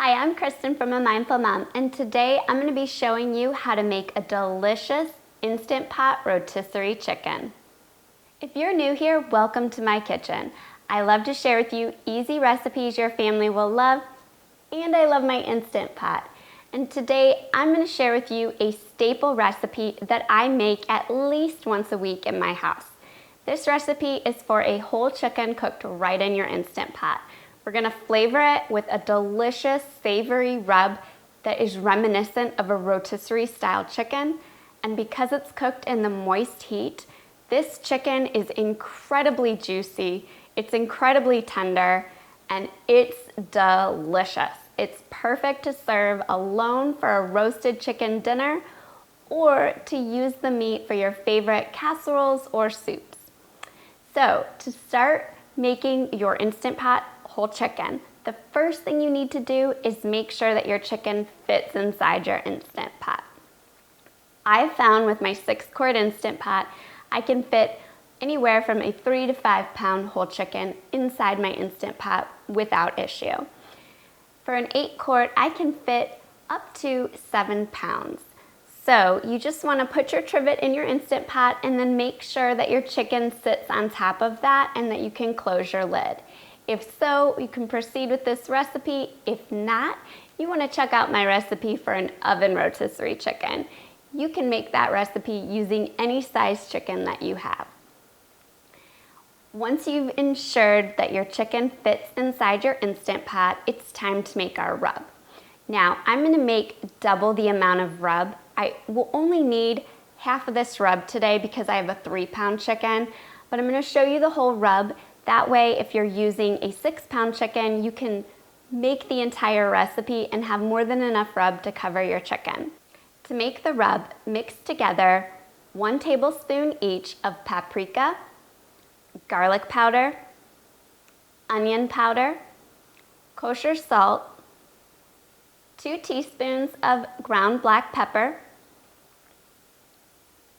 Hi, I'm Kristen from A Mindful Mom, and today I'm going to be showing you how to make a delicious Instant Pot rotisserie chicken. If you're new here, welcome to my kitchen. I love to share with you easy recipes your family will love, and I love my Instant Pot. And today I'm going to share with you a staple recipe that I make at least once a week in my house. This recipe is for a whole chicken cooked right in your Instant Pot. We're gonna flavor it with a delicious savory rub that is reminiscent of a rotisserie style chicken. And because it's cooked in the moist heat, this chicken is incredibly juicy, it's incredibly tender, and it's delicious. It's perfect to serve alone for a roasted chicken dinner or to use the meat for your favorite casseroles or soups. So to start making your Instant Pot whole chicken, the first thing you need to do is make sure that your chicken fits inside your Instant Pot. I've found with my 6-quart Instant Pot, I can fit anywhere from a 3 to 5 pound whole chicken inside my Instant Pot without issue. For an 8-quart, I can fit up to 7 pounds. So you just want to put your trivet in your Instant Pot and then make sure that your chicken sits on top of that and that you can close your lid. If so, you can proceed with this recipe. If not, you want to check out my recipe for an oven rotisserie chicken. You can make that recipe using any size chicken that you have. Once you've ensured that your chicken fits inside your Instant Pot, it's time to make our rub. Now, I'm going to make double the amount of rub. I will only need half of this rub today because I have a 3-pound chicken, but I'm going to show you the whole rub. That way, if you're using a 6-pound chicken, you can make the entire recipe and have more than enough rub to cover your chicken. To make the rub, mix together 1 tablespoon each of paprika, garlic powder, onion powder, kosher salt, 2 teaspoons of ground black pepper,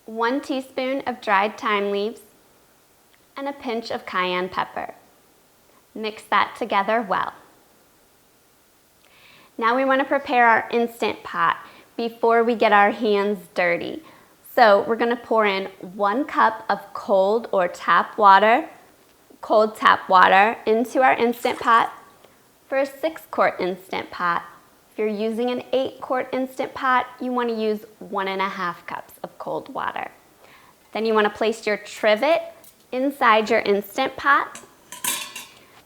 1 teaspoon of dried thyme leaves, and a pinch of cayenne pepper. Mix that together well. Now we want to prepare our Instant Pot before we get our hands dirty. So we're going to pour in 1 cup of cold tap water into our Instant Pot. For a 6-quart Instant Pot, if you're using an 8-quart Instant Pot, you want to use 1.5 cups of cold water. Then you want to place your trivet inside your Instant Pot.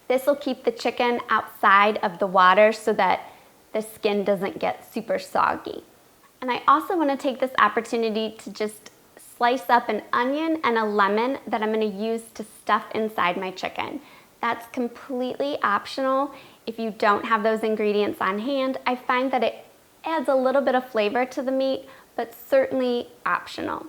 This will keep the chicken outside of the water so that the skin doesn't get super soggy. And I also want to take this opportunity to just slice up an onion and a lemon that I'm going to use to stuff inside my chicken. That's completely optional. If you don't have those ingredients on hand, I find that it adds a little bit of flavor to the meat, but certainly optional.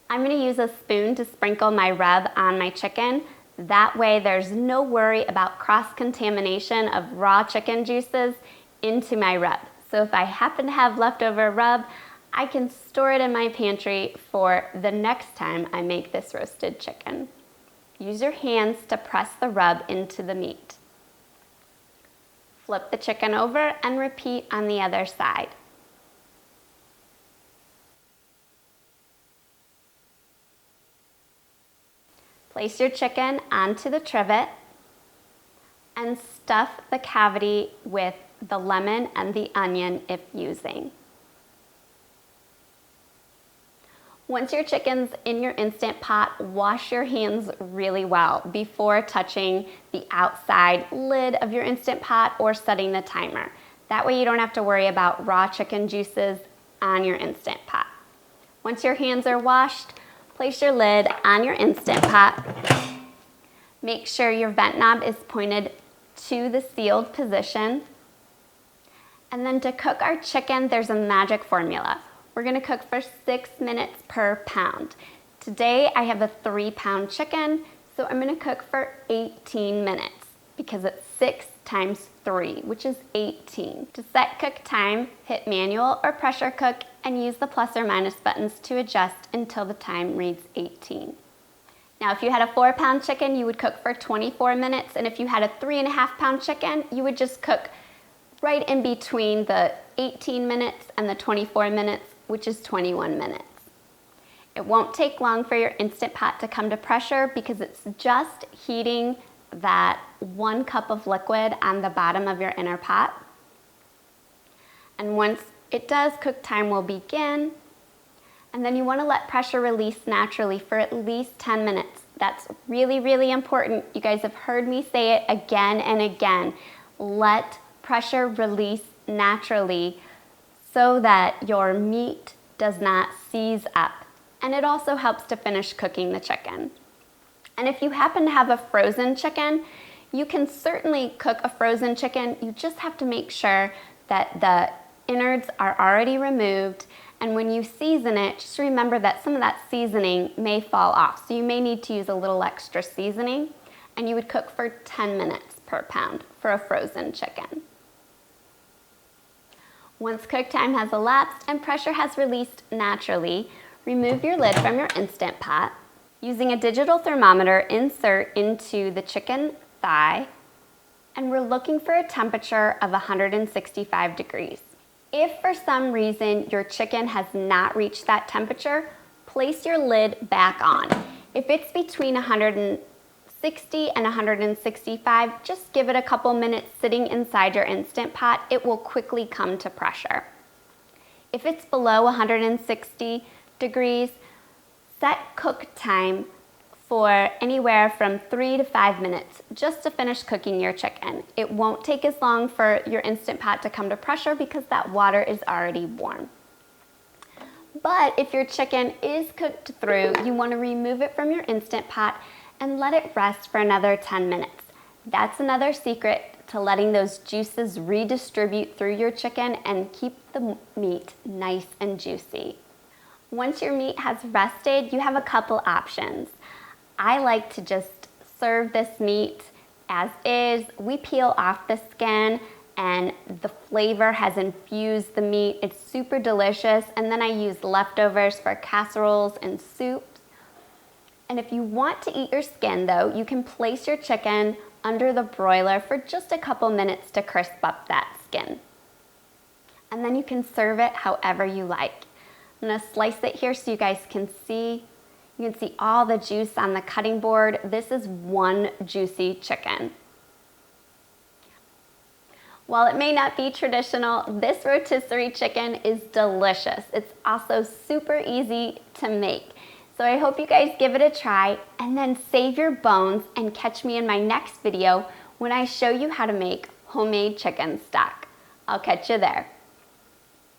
I'm going to use a spoon to sprinkle my rub on my chicken. That way there's no worry about cross-contamination of raw chicken juices into my rub. So if I happen to have leftover rub, I can store it in my pantry for the next time I make this roasted chicken. Use your hands to press the rub into the meat. Flip the chicken over and repeat on the other side. Place your chicken onto the trivet and stuff the cavity with the lemon and the onion if using. Once your chicken's in your Instant Pot, wash your hands really well before touching the outside lid of your Instant Pot or setting the timer. That way you don't have to worry about raw chicken juices on your Instant Pot. Once your hands are washed, place your lid on your Instant Pot. Make sure your vent knob is pointed to the sealed position. And then to cook our chicken, there's a magic formula. We're going to cook for 6 minutes per pound. Today I have a 3-pound chicken, so I'm going to cook for 18 minutes because it's 6 times 3, which is 18. To set cook time, hit manual or pressure cook and use the plus or minus buttons to adjust until the time reads 18. Now, if you had a 4-pound chicken, you would cook for 24 minutes, and if you had a 3.5-pound chicken, you would just cook right in between the 18 minutes and the 24 minutes, which is 21 minutes. It won't take long for your Instant Pot to come to pressure because it's just heating that 1 cup of liquid on the bottom of your inner pot. And once it does, cook time will begin. And then you want to let pressure release naturally for at least 10 minutes. That's really, really important. You guys have heard me say it again and again. Let pressure release naturally so that your meat does not seize up. And it also helps to finish cooking the chicken. And if you happen to have a frozen chicken, you can certainly cook a frozen chicken. You just have to make sure that the innards are already removed. And when you season it, just remember that some of that seasoning may fall off. So you may need to use a little extra seasoning. And you would cook for 10 minutes per pound for a frozen chicken. Once cook time has elapsed and pressure has released naturally, remove your lid from your Instant Pot. Using a digital thermometer, insert into the chicken thigh, and we're looking for a temperature of 165 degrees. If for some reason your chicken has not reached that temperature, place your lid back on. If it's between 160 and 165, just give it a couple minutes sitting inside your Instant Pot. It will quickly come to pressure. If it's below 160 degrees, set cook time for anywhere from 3 to 5 minutes just to finish cooking your chicken. It won't take as long for your Instant Pot to come to pressure because that water is already warm. But if your chicken is cooked through, you want to remove it from your Instant Pot and let it rest for another 10 minutes. That's another secret to letting those juices redistribute through your chicken and keep the meat nice and juicy. Once your meat has rested, you have a couple options. I like to just serve this meat as is. We peel off the skin and the flavor has infused the meat. It's super delicious. And then I use leftovers for casseroles and soups. And if you want to eat your skin though, you can place your chicken under the broiler for just a couple minutes to crisp up that skin. And then you can serve it however you like. I'm gonna slice it here so you guys can see. You can see all the juice on the cutting board. This is one juicy chicken. While it may not be traditional, this rotisserie chicken is delicious. It's also super easy to make. So I hope you guys give it a try and then save your bones and catch me in my next video when I show you how to make homemade chicken stock. I'll catch you there.